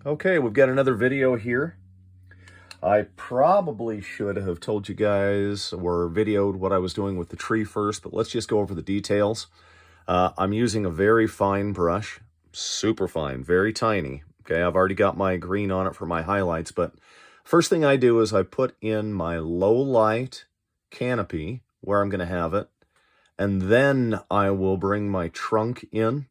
Okay, we've got another video here. I probably should have told you guys or videoed what I was doing with the tree first, but let's just go over the details. I'm using a very fine brush, super fine, very tiny. Okay, I've already got my green on it for my highlights, but first thing I do is I put in my low light canopy where I'm going to have it, and then I will bring my trunk in.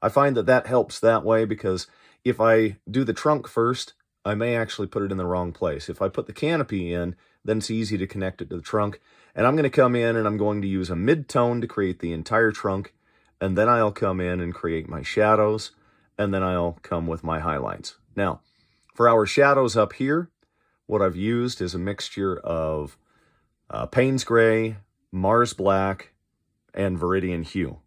I find that that helps that way because if I do the trunk first, I may actually put it in the wrong place. If I put the canopy in, then it's easy to connect it to the trunk. And I'm going to come in and I'm going to use a mid-tone to create the entire trunk. And then I'll come in and create my shadows. And then I'll come with my highlights. Now, for our shadows up here, what I've used is a mixture of Payne's Gray, Mars Black, and Viridian Hue.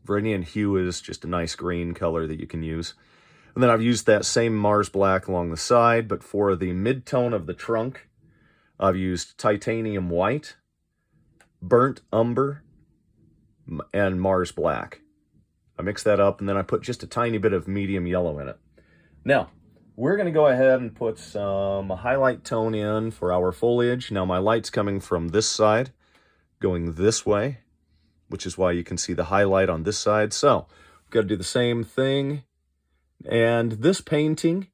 Viridian Hue is just a nice green color that you can use. And then I've used that same Mars Black along the side, but for the mid-tone of the trunk, I've used Titanium White, Burnt Umber, and Mars Black. I mix that up, and then I put just a tiny bit of medium yellow in it. Now, we're going to go ahead and put some highlight tone in for our foliage. Now, my light's coming from this side, going this way, which is why you can see the highlight on this side. So, we've got to do the same thing. And this painting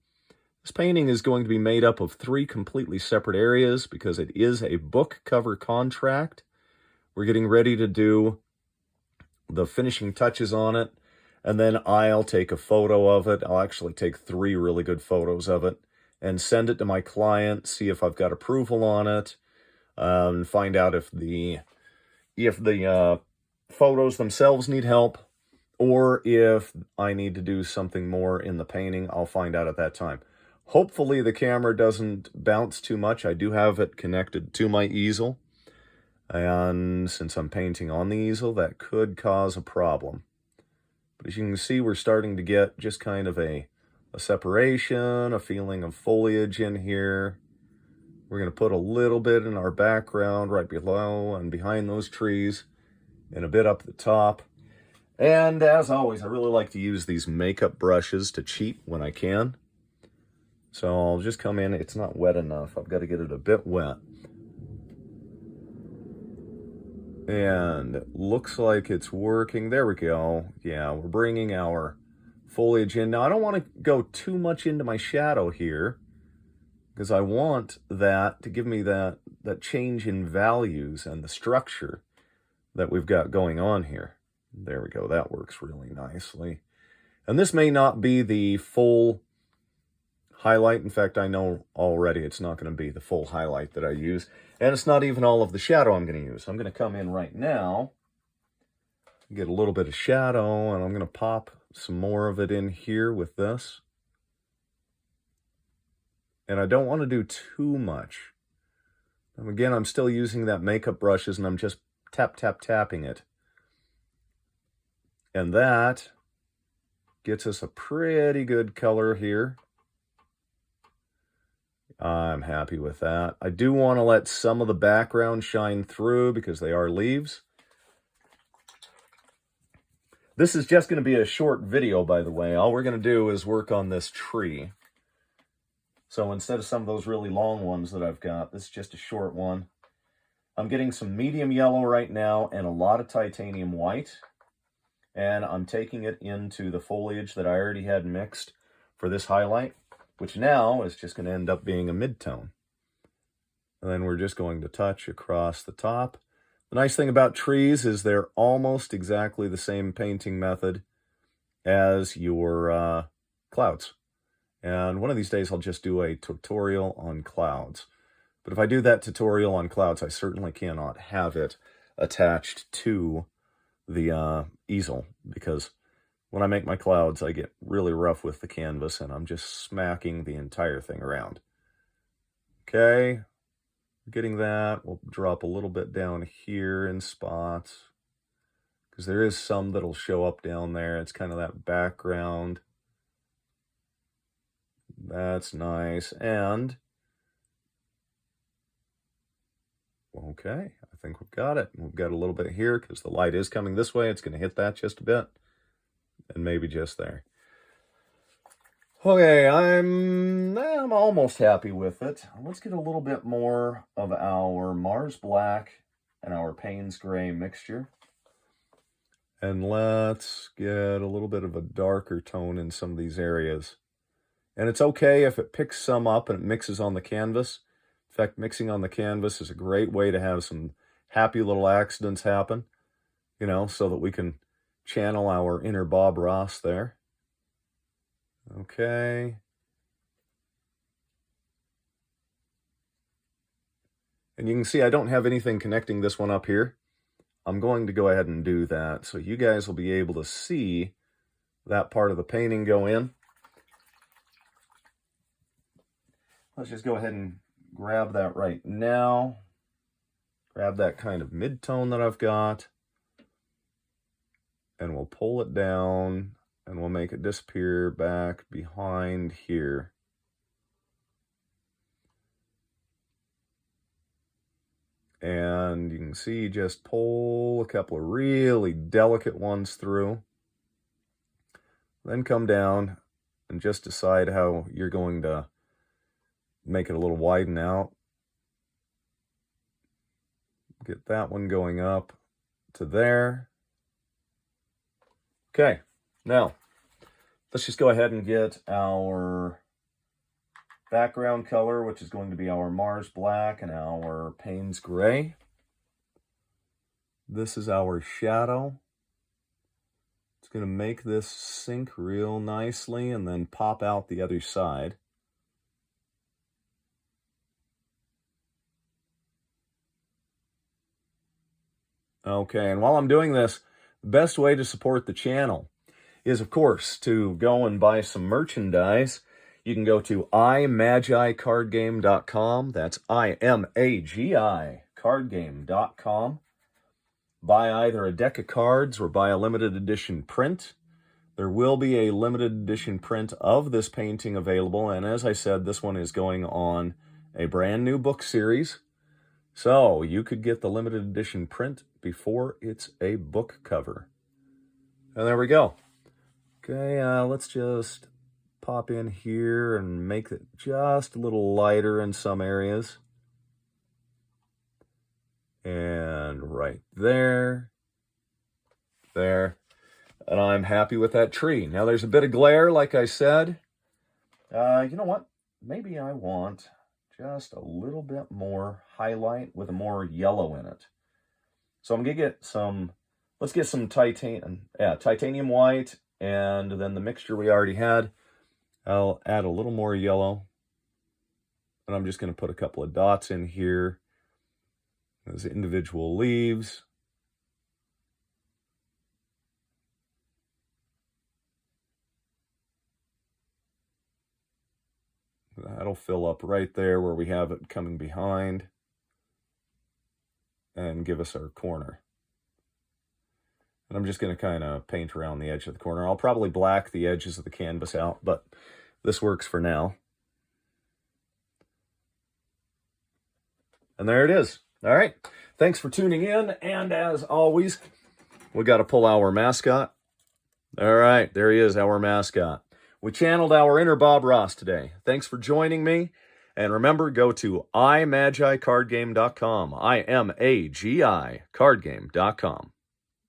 is going to be made up of 3 completely separate areas because it is a book cover contract. We're getting ready to do the finishing touches on it, and then I'll take a photo of it. I'll actually take 3 really good photos of it and send it to my client, see if I've got approval on it, and find out if the photos themselves need help, or if I need to do something more in the painting. I'll find out at that time. Hopefully the camera doesn't bounce too much. I do have it connected to my easel, and since I'm painting on the easel, that could cause a problem. But as you can see, we're starting to get just kind of a separation, a feeling of foliage in here. We're going to put a little bit in our background right below and behind those trees, and a bit up the top. And as always, I really like to use these makeup brushes to cheat when I can. So I'll just come in. It's not wet enough. I've got to get it a bit wet. And it looks like it's working. There we go. Yeah, we're bringing our foliage in. Now, I don't want to go too much into my shadow here because I want that to give me that change in values and the structure that we've got going on here. There we go. That works really nicely. And this may not be the full highlight. In fact, I know already it's not going to be the full highlight that I use. And it's not even all of the shadow I'm going to use. I'm going to come in right now, get a little bit of shadow, and I'm going to pop some more of it in here with this. And I don't want to do too much. And again, I'm still using that makeup brushes, and I'm just tapping it. And that gets us a pretty good color here. I'm happy with that. I do want to let some of the background shine through because they are leaves. This is just going to be a short video, by the way. All we're going to do is work on this tree. So instead of some of those really long ones that I've got, this is just a short one. I'm getting some medium yellow right now and a lot of titanium white. And I'm taking it into the foliage that I already had mixed for this highlight, which now is just going to end up being a mid-tone. And then we're just going to touch across the top. The nice thing about trees is they're almost exactly the same painting method as your clouds. And one of these days I'll just do a tutorial on clouds. But if I do that tutorial on clouds, I certainly cannot have it attached to the easel, because when I make my clouds, I get really rough with the canvas and I'm just smacking the entire thing around. Okay, getting that. We'll drop a little bit down here in spots because there is some that'll show up down there. It's kind of that background. That's nice. And okay, I think we've got it. We've got a little bit here because the light is coming this way. It's going to hit that just a bit, and maybe just there. Okay, I'm almost happy with it. Let's get a little bit more of our Mars Black and our Payne's Gray mixture. And let's get a little bit of a darker tone in some of these areas. And it's okay if it picks some up and it mixes on the canvas. In fact, mixing on the canvas is a great way to have some happy little accidents happen, you know, so that we can channel our inner Bob Ross there. Okay. And you can see I don't have anything connecting this one up here. I'm going to go ahead and do that so you guys will be able to see that part of the painting go in. Let's just go ahead and grab that right now. Grab that kind of mid-tone that I've got. And we'll pull it down and we'll make it disappear back behind here. And you can see just pull a couple of really delicate ones through. Then come down and just decide how you're going to make it a little widen out. Get that one going up to there. Okay, now let's just go ahead and get our background color, which is going to be our Mars Black and our Payne's Gray. This is our shadow. It's going to make this sink real nicely and then pop out the other side. Okay, and while I'm doing this, the best way to support the channel is, of course, to go and buy some merchandise. You can go to imagicardgame.com. That's I-M-A-G-I cardgame.com. Buy either a deck of cards or buy a limited edition print. There will be a limited edition print of this painting available, and as I said, this one is going on a brand new book series. So you could get the limited edition print before it's a book cover. And there we go. Okay, let's just pop in here and make it just a little lighter in some areas. And right there. There. And I'm happy with that tree. Now there's a bit of glare, like I said. You know what? Maybe I want just a little bit more highlight with a more yellow in it. So I'm gonna get some, let's get some titanium white, and then the mixture we already had. I'll add a little more yellow. And I'm just gonna put a couple of dots in here as individual leaves. That'll fill up right there where we have it coming behind and give us our corner. And I'm just going to kind of paint around the edge of the corner. I'll probably black the edges of the canvas out, but this works for now. And there it is. All right. Thanks for tuning in. And as always, we got to pull our mascot. All right. There he is, our mascot. We channeled our inner Bob Ross today. Thanks for joining me. And remember, go to imagicardgame.com. I-M-A-G-I cardgame.com.